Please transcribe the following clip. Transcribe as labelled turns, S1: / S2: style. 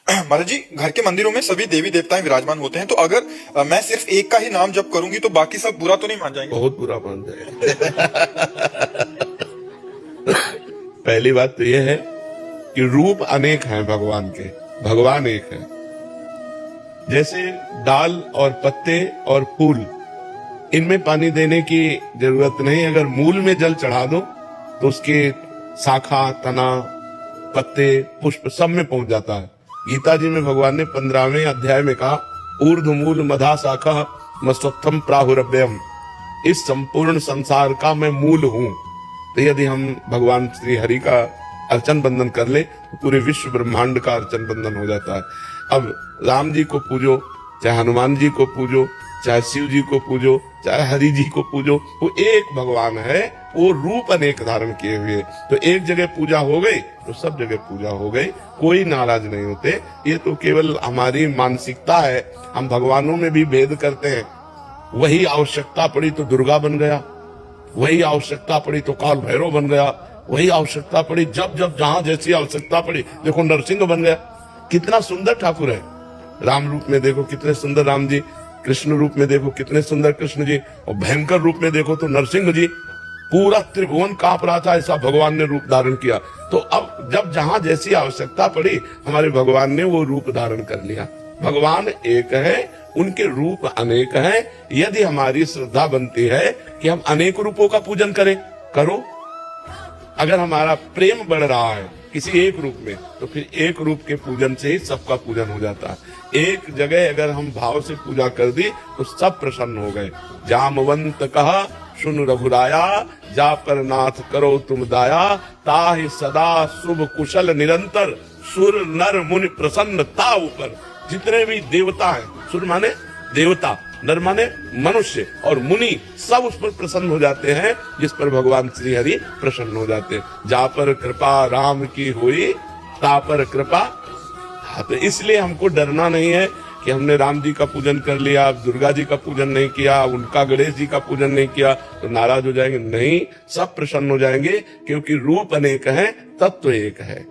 S1: महाराज जी, घर के मंदिरों में सभी देवी देवताएं विराजमान होते हैं, तो अगर मैं सिर्फ एक का ही नाम जप करूंगी तो बाकी सब बुरा तो नहीं मान जाएंगे?
S2: बहुत बुरा मान जाएगा। पहली बात तो यह है कि रूप अनेक हैं भगवान के, भगवान एक है। जैसे डाल और पत्ते और फूल, इनमें पानी देने की जरूरत नहीं। अगर मूल में जल चढ़ा दो तो उसके शाखा, तना, पत्ते, पुष्प सब में पहुंच जाता है। गीता जी में भगवान ने 15वें अध्याय में कहा, ऊर्ध्वमूल मधा शाखा मस्तोत्थम प्राहुरभ्यम, इस संपूर्ण संसार का मैं मूल हूं। तो यदि हम भगवान श्री हरि का अर्चन बंदन कर ले तो पूरे विश्व ब्रह्मांड का अर्चन बंदन हो जाता है। अब राम जी को पूजो, चाहे हनुमान जी को पूजो, चाहे शिव जी को पूजो, चाहे हरि जी को पूजो, वो एक भगवान है, वो रूप अनेक धारण किए हुए। तो एक जगह पूजा हो गई तो सब जगह पूजा हो गई, कोई नाराज नहीं होते। ये तो केवल हमारी मानसिकता है, हम भगवानों में भी भेद करते हैं। वही आवश्यकता पड़ी तो दुर्गा बन गया, वही आवश्यकता पड़ी तो काल भैरव बन गया, वही आवश्यकता पड़ी जब जब जहां जैसी आवश्यकता पड़ी, देखो नरसिंह बन गया। कितना सुंदर ठाकुर है। राम रूप में देखो कितने सुंदर राम जी, कृष्ण रूप में देखो कितने सुंदर कृष्ण जी, और भयंकर रूप में देखो तो नरसिंह जी। पूरा त्रिभुवन कांप रहा था, ऐसा भगवान ने रूप धारण किया। तो अब जब जहां जैसी आवश्यकता पड़ी, हमारे भगवान ने वो रूप धारण कर लिया। भगवान एक है, उनके रूप अनेक हैं। यदि हमारी श्रद्धा बनती है कि हम अनेक रूपों का पूजन करें, करो। अगर हमारा प्रेम बढ़ रहा है किसी एक रूप में, तो फिर एक रूप के पूजन से ही सबका पूजन हो जाता है। एक जगह अगर हम भाव से पूजा कर दी तो सब प्रसन्न हो गए। जामवंत कहा सुन रघुराया, जा पर नाथ करो तुम दाया, ताहि सदा शुभ कुशल निरंतर, सुर नर मुनि प्रसन्न ता ऊपर। जितने भी देवता हैं, सुर माने देवता, नर माने मनुष्य, और मुनि, सब उस पर प्रसन्न हो जाते हैं जिस पर भगवान श्री हरि प्रसन्न हो जाते हैं। जा पर कृपा राम की हुई, ता पर कृपा। हाँ, तो इसलिए हमको डरना नहीं है कि हमने राम जी का पूजन कर लिया, दुर्गा जी का पूजन नहीं किया, उनका गणेश जी का पूजन नहीं किया तो नाराज हो जाएंगे। नहीं, सब प्रसन्न हो जाएंगे, क्योंकि रूप अनेक है, तत्व एक है।